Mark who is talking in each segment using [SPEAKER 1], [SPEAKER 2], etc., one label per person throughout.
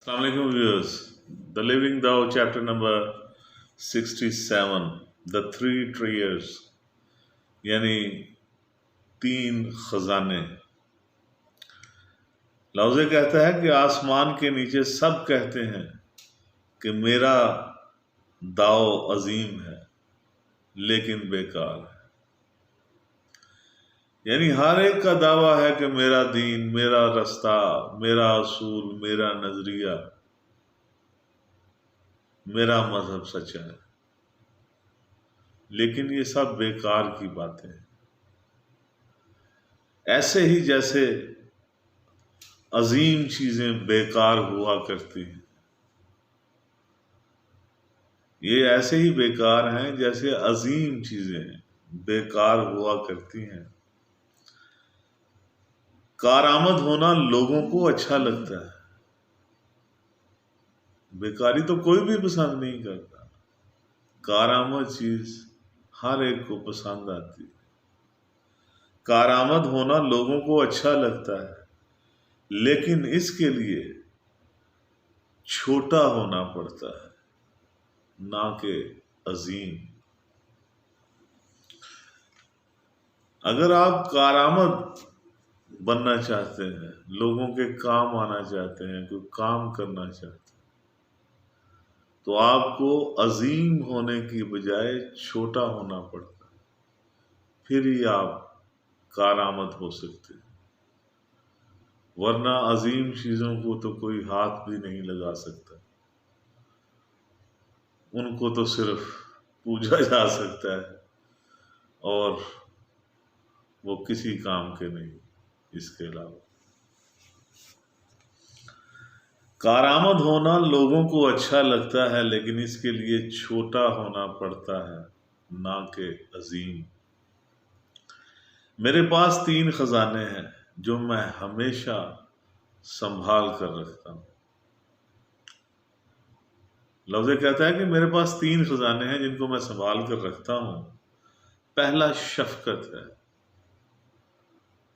[SPEAKER 1] السلام علیکم viewers. The living Tao chapter number 67. The 3 treasures یعنی 3 خزانے. لفظ کہتا ہے کہ آسمان کے نیچے سب کہتے ہیں کہ میرا داؤ عظیم ہے لیکن بیکار ہے. یعنی ہر ایک کا دعویٰ ہے کہ میرا دین، میرا رستہ، میرا اصول، میرا نظریہ، میرا مذہب سچا ہے، لیکن یہ سب بیکار کی باتیں ہیں. ایسے ہی جیسے عظیم چیزیں بیکار ہوا کرتی ہیں، یہ ایسے ہی بیکار ہیں جیسے عظیم چیزیں بیکار ہوا کرتی ہیں. کارآمد ہونا لوگوں کو اچھا لگتا ہے، بیکاری تو کوئی بھی پسند نہیں کرتا. کارآمد چیز ہر ایک کو پسند آتی ہے. کارآمد ہونا لوگوں کو اچھا لگتا ہے، لیکن اس کے لیے چھوٹا ہونا پڑتا ہے، نہ کہ عظیم. اگر آپ کارآمد بننا چاہتے ہیں، لوگوں کے کام آنا چاہتے ہیں، کوئی کام کرنا چاہتے ہیں، تو آپ کو عظیم ہونے کی بجائے چھوٹا ہونا پڑتا ہے، پھر ہی آپ کارآمد ہو سکتے ہیں. ورنہ عظیم چیزوں کو تو کوئی ہاتھ بھی نہیں لگا سکتا، ان کو تو صرف پوجا جا سکتا ہے اور وہ کسی کام کے نہیں. اس کے علاوہ کارآمد ہونا لوگوں کو اچھا لگتا ہے، لیکن اس کے لیے چھوٹا ہونا پڑتا ہے، نہ کہ عظیم. میرے پاس 3 خزانے ہیں جو میں ہمیشہ سنبھال کر رکھتا ہوں. لفظ کہتا ہے کہ میرے پاس 3 خزانے ہیں جن کو میں سنبھال کر رکھتا ہوں. پہلا شفقت ہے،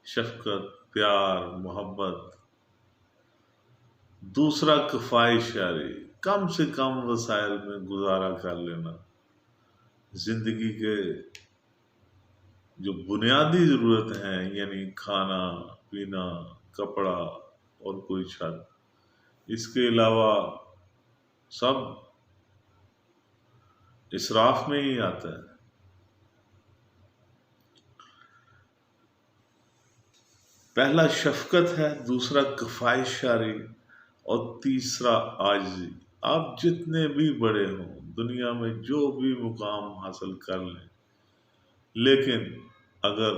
[SPEAKER 1] شفقت، پیار، محبت. دوسرا کفایت یاری، کم سے کم وسائل میں گزارا کر لینا. زندگی کے جو بنیادی ضرورت ہیں، یعنی کھانا پینا، کپڑا اور کوئی چھت، اس کے علاوہ سب اسراف میں ہی آتا ہے. پہلا شفقت ہے، دوسرا کفایت یاری اور تیسرا عاجزی. آپ جتنے بھی بڑے ہوں، دنیا میں جو بھی مقام حاصل کر لیں، لیکن اگر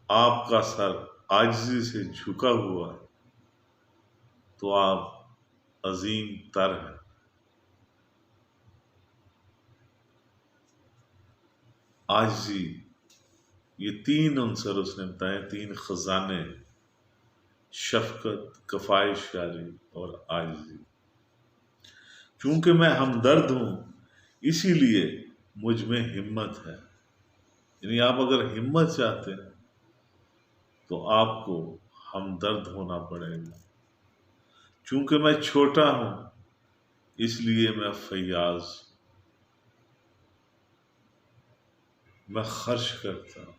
[SPEAKER 1] آپ کا سر عاجزی سے جھکا ہوا ہے تو آپ عظیم تر ہیں. عاجزی، یہ 3 عنصر اس نے بتائے، 3 خزانے: شفقت، کفایت یاری اور عاجزی. چونکہ میں ہمدرد ہوں، اسی لیے مجھ میں ہمت ہے. یعنی آپ اگر ہمت چاہتے ہیں تو آپ کو ہمدرد ہونا پڑے گا. چونکہ میں چھوٹا ہوں، اس لیے میں فیاض، میں خرچ کرتا ہوں.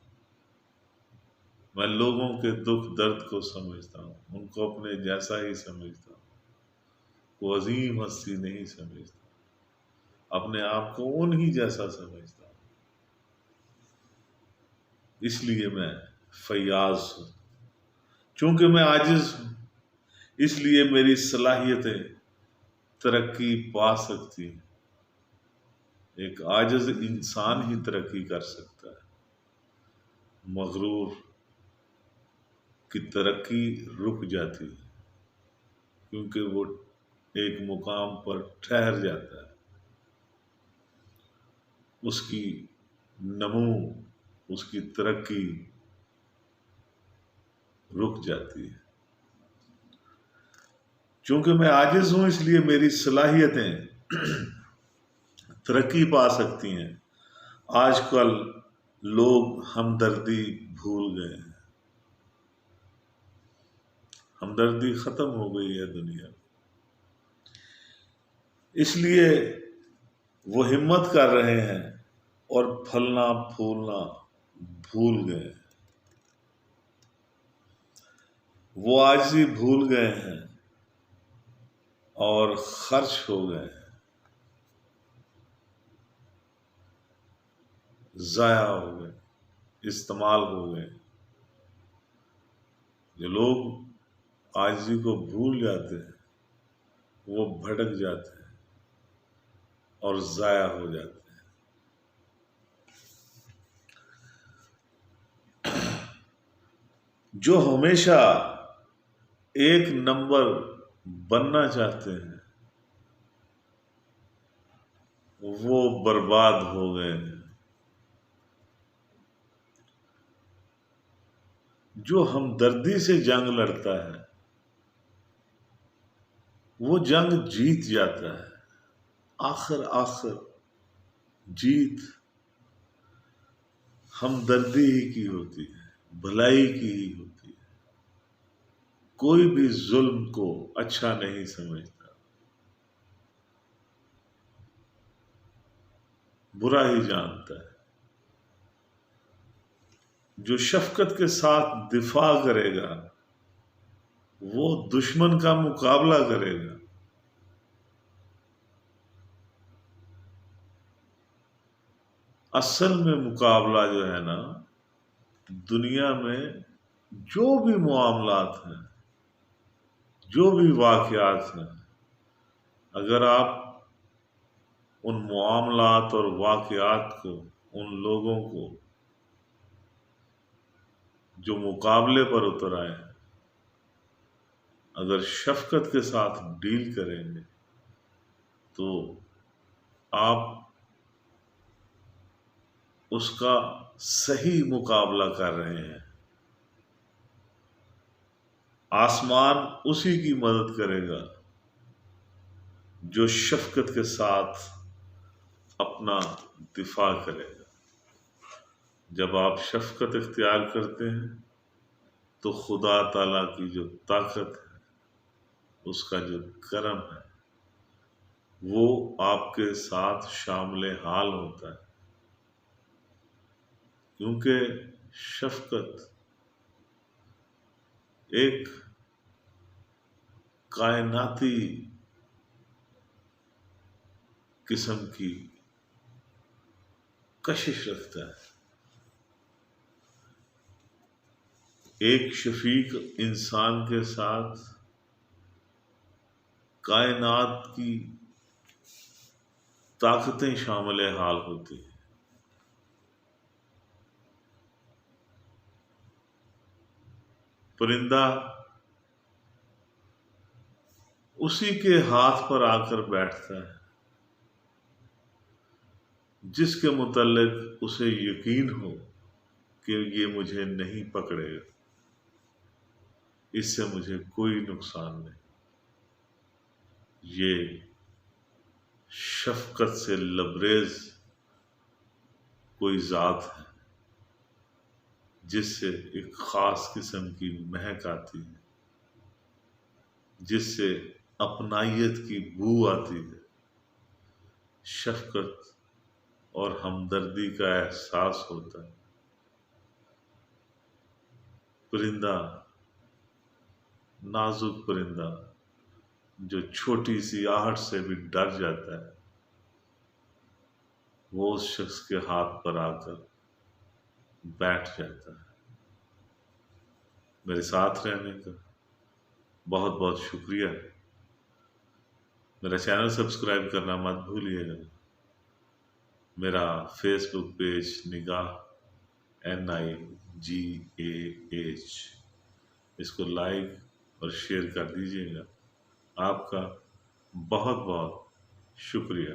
[SPEAKER 1] میں لوگوں کے دکھ درد کو سمجھتا ہوں، ان کو اپنے جیسا ہی سمجھتا ہوں. وہ عظیم ہستی نہیں سمجھتا، اپنے آپ کو ان ہی جیسا سمجھتا ہوں. اس لیے میں فیاض ہوں. چونکہ میں عاجز ہوں، اس لیے میری صلاحیتیں ترقی پا سکتی ہیں. ایک عاجز انسان ہی ترقی کر سکتا ہے. مغرور کی ترقی رک جاتی ہے، کیونکہ وہ ایک مقام پر ٹھہر جاتا ہے. اس کی نمو، اس کی ترقی رک جاتی ہے. چونکہ میں عاجز ہوں، اس لیے میری صلاحیتیں ترقی پا سکتی ہیں. آج کل لوگ ہمدردی بھول گئے ہیں. ہمدردی ختم ہو گئی ہے دنیا میں، اس لیے وہ ہمت کر رہے ہیں اور پھلنا پھولنا بھول گئے، وہ عاجزی بھول گئے ہیں اور خرچ ہو گئے ہیں، ضائع ہو گئے، استعمال ہو گئے۔ جو لوگ عاجزی کو بھول جاتے ہیں وہ بھٹک جاتے ہیں اور ضائع ہو جاتے ہیں۔ جو ہمیشہ ایک نمبر بننا چاہتے ہیں وہ برباد ہو گئے ہیں۔ جو ہمدردی سے جنگ لڑتا ہے وہ جنگ جیت جاتا ہے۔ آخر جیت ہمدردی ہی کی ہوتی ہے، بھلائی کی ہی ہوتی ہے۔ کوئی بھی ظلم کو اچھا نہیں سمجھتا، برا ہی جانتا ہے۔ جو شفقت کے ساتھ دفاع کرے گا وہ دشمن کا مقابلہ کرے گا۔ اصل میں مقابلہ جو ہے نا، دنیا میں جو بھی معاملات ہیں، جو بھی واقعات ہیں، اگر آپ ان معاملات اور واقعات کو، ان لوگوں کو جو مقابلے پر اتر آئے ہیں، اگر شفقت کے ساتھ ڈیل کریں گے تو آپ اس کا صحیح مقابلہ کر رہے ہیں۔ آسمان اسی کی مدد کرے گا جو شفقت کے ساتھ اپنا دفاع کرے گا۔ جب آپ شفقت اختیار کرتے ہیں تو خدا تعالیٰ کی جو طاقت ہے، اس کا جو کرم ہے، وہ آپ کے ساتھ شامل حال ہوتا ہے، کیونکہ شفقت ایک کائناتی قسم کی کشش رکھتا ہے۔ ایک شفیق انسان کے ساتھ کائنات کی طاقتیں شامل حال ہوتی ہیں۔ پرندہ اسی کے ہاتھ پر آ کر بیٹھتا ہے جس کے متعلق اسے یقین ہو کہ یہ مجھے نہیں پکڑے گا، اس سے مجھے کوئی نقصان نہیں۔ یہ شفقت سے لبریز کوئی ذات ہے جس سے ایک خاص قسم کی مہک آتی ہے، جس سے اپنائیت کی بو آتی ہے۔ شفقت اور ہمدردی کا احساس ہوتا ہے۔ پرندہ، نازک پرندہ جو چھوٹی سی آہٹ سے بھی ڈر جاتا ہے، وہ اس شخص کے ہاتھ پر آ کر بیٹھ جاتا ہے۔ میرے ساتھ رہنے کا بہت بہت شکریہ۔ میرا چینل سبسکرائب کرنا مت بھولیے گا۔ میرا فیس بک پیج نگاہ NIGAH، اس کو لائک اور شیئر کر دیجیے گا۔ آپ کا بہت بہت شکریہ۔